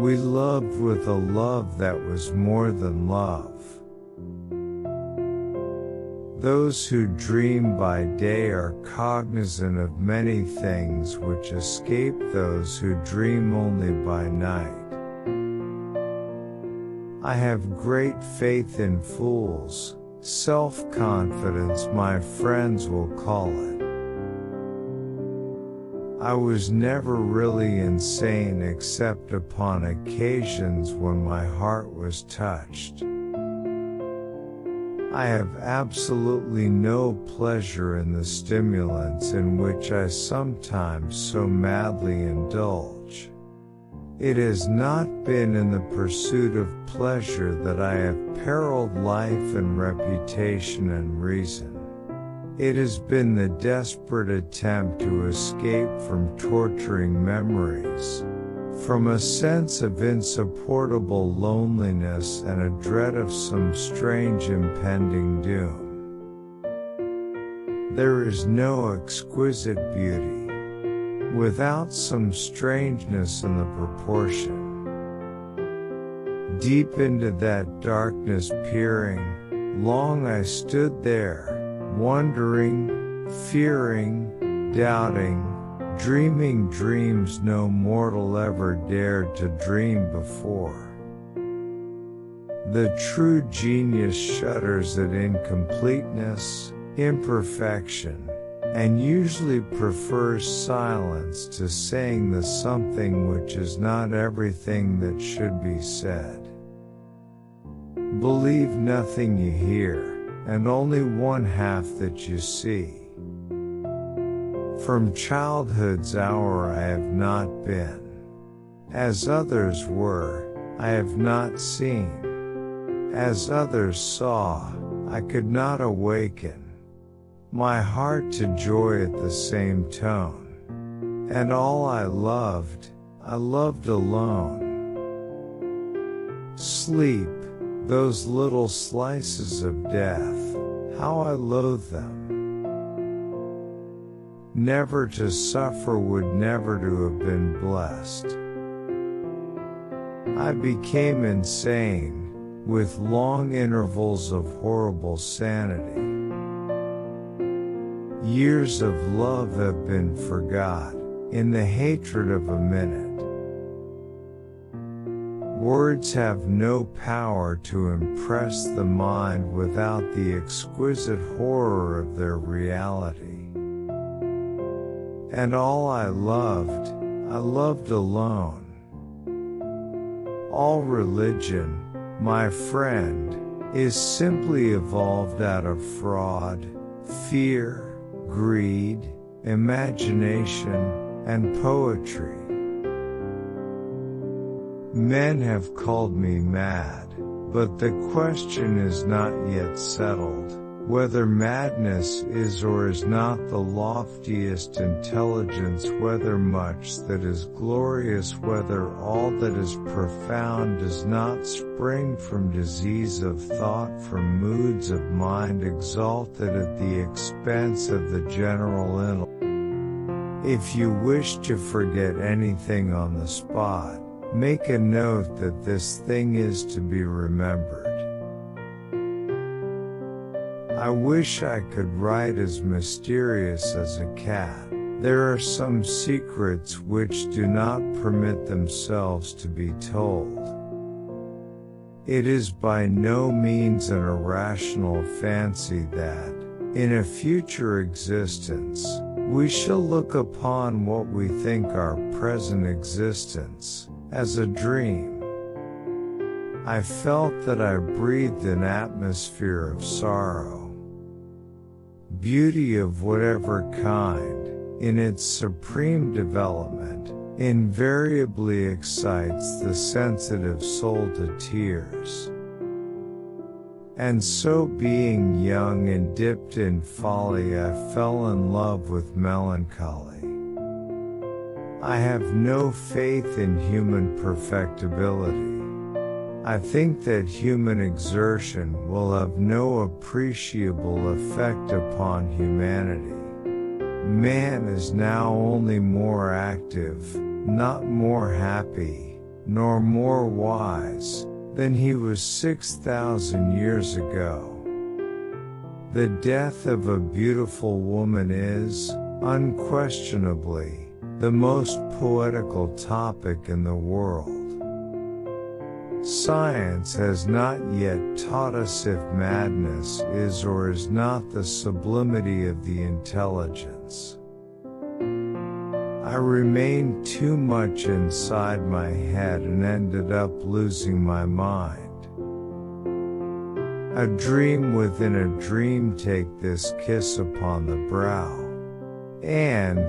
We loved with a love that was more than love. Those who dream by day are cognizant of many things which escape those who dream only by night. I have great faith in fools, self-confidence my friends will call it. I was never really insane except upon occasions when my heart was touched. I have absolutely no pleasure in the stimulants in which I sometimes so madly indulge. It has not been in the pursuit of pleasure that I have periled life and reputation and reason. It has been the desperate attempt to escape from torturing memories, from a sense of insupportable loneliness and a dread of some strange impending doom. There is no exquisite beauty without some strangeness in the proportion. Deep into that darkness peering, long I stood there, wondering, fearing, doubting, dreaming dreams no mortal ever dared to dream before. The true genius shudders at incompleteness, imperfection, and usually prefers silence to saying the something which is not everything that should be said. Believe nothing you hear, and only one half that you see. From childhood's hour I have not been. As others were, I have not seen. As others saw, I could not awaken my heart to joy at the same tone. And all I loved alone. Sleep, those little slices of death, how I loathe them. Never to suffer would never to have been blessed. I became insane, with long intervals of horrible sanity. Years of love have been forgot, in the hatred of a minute. Words have no power to impress the mind without the exquisite horror of their reality. And all I loved alone. All religion, my friend, is simply evolved out of fraud, fear, greed, imagination, and poetry. Men have called me mad, but the question is not yet settled, whether madness is or is not the loftiest intelligence, whether much that is glorious, whether all that is profound does not spring from disease of thought, from moods of mind exalted at the expense of the general intellect. If you wish to forget anything on the spot, make a note that this thing is to be remembered. I wish I could write as mysterious as a cat. There are some secrets which do not permit themselves to be told. It is by no means an irrational fancy that, in a future existence, we shall look upon what we think our present existence as a dream. I felt that I breathed an atmosphere of sorrow. Beauty of whatever kind, in its supreme development, invariably excites the sensitive soul to tears. And so, being young and dipped in folly, I fell in love with melancholy. I have no faith in human perfectibility. I think that human exertion will have no appreciable effect upon humanity. Man is now only more active, not more happy, nor more wise, than he was 6,000 years ago. The death of a beautiful woman is, unquestionably, the most poetical topic in the world. Science has not yet taught us if madness is or is not the sublimity of the intelligence. I remained too much inside my head and ended up losing my mind. A dream within a dream, take this kiss upon the brow. And,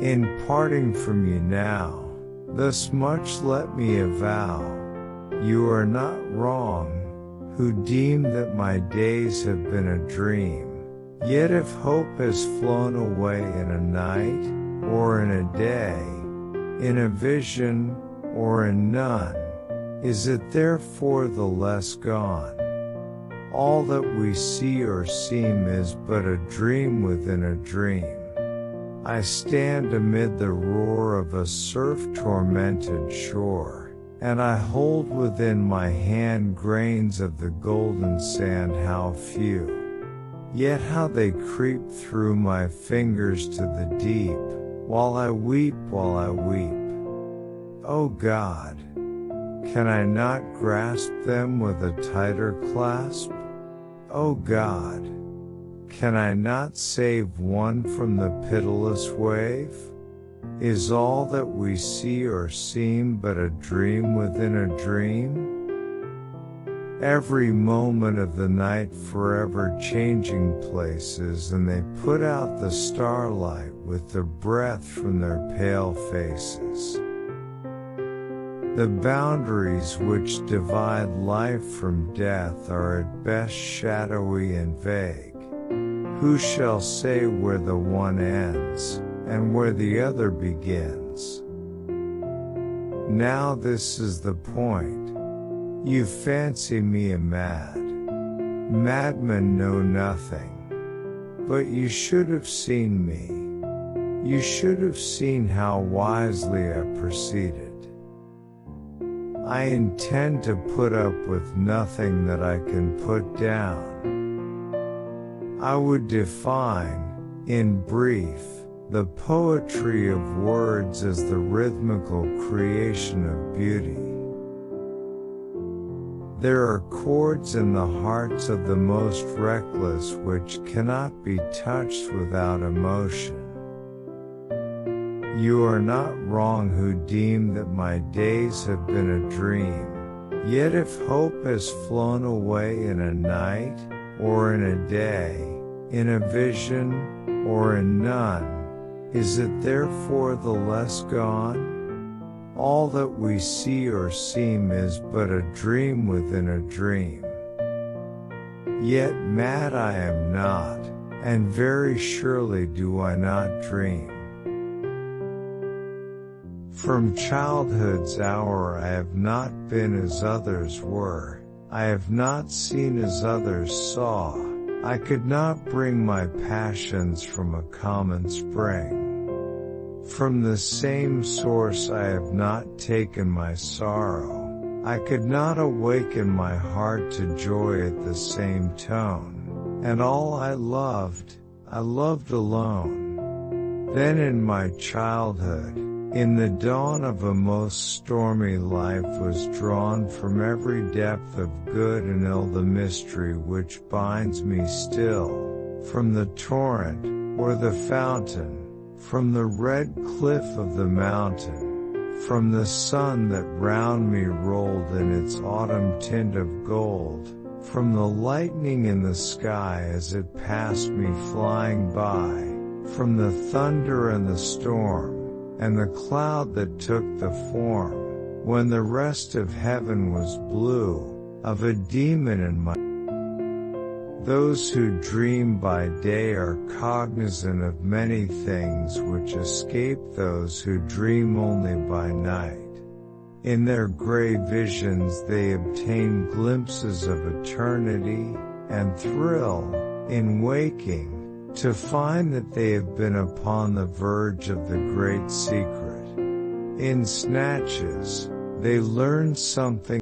in parting from you now, thus much let me avow, you are not wrong, who deem that my days have been a dream. Yet if hope has flown away in a night, or in a day, in a vision, or in none, is it therefore the less gone? All that we see or seem is but a dream within a dream. I stand amid the roar of a surf-tormented shore, and I hold within my hand grains of the golden sand, how few, yet how they creep through my fingers to the deep, while I weep, O God, can I not grasp them with a tighter clasp? O God, can I not save one from the pitiless wave? Is all that we see or seem but a dream within a dream? Every moment of the night forever changing places, and they put out the starlight with the breath from their pale faces. The boundaries which divide life from death are at best shadowy and vague. Who shall say where the one ends, and where the other begins? Now this is the point. You fancy me a madman know nothing. But you should have seen me. You should have seen how wisely I proceeded. I intend to put up with nothing that I can put down. I would define, in brief, the poetry of words as the rhythmical creation of beauty. There are chords in the hearts of the most reckless which cannot be touched without emotion. You are not wrong who deem that my days have been a dream. Yet if hope has flown away in a night, or in a day, in a vision, or in none, is it therefore the less gone? All that we see or seem is but a dream within a dream. Yet mad I am not, and very surely do I not dream. From childhood's hour I have not been as others were, I have not seen as others saw, I could not bring my passions from a common spring. From the same source I have not taken my sorrow, I could not awaken my heart to joy at the same tone, and all I loved alone. Then in my childhood, in the dawn of a most stormy life was drawn from every depth of good and ill the mystery which binds me still, from the torrent, or the fountain, from the red cliff of the mountain, from the sun that round me rolled in its autumn tint of gold, from the lightning in the sky as it passed me flying by, from the thunder and the storm, and the cloud that took the form, when the rest of heaven was blue, of a demon in my. Those who dream by day are cognizant of many things which escape those who dream only by night. In their gray visions they obtain glimpses of eternity, and thrill, in waking, to find that they have been upon the verge of the great secret. In snatches, They learn something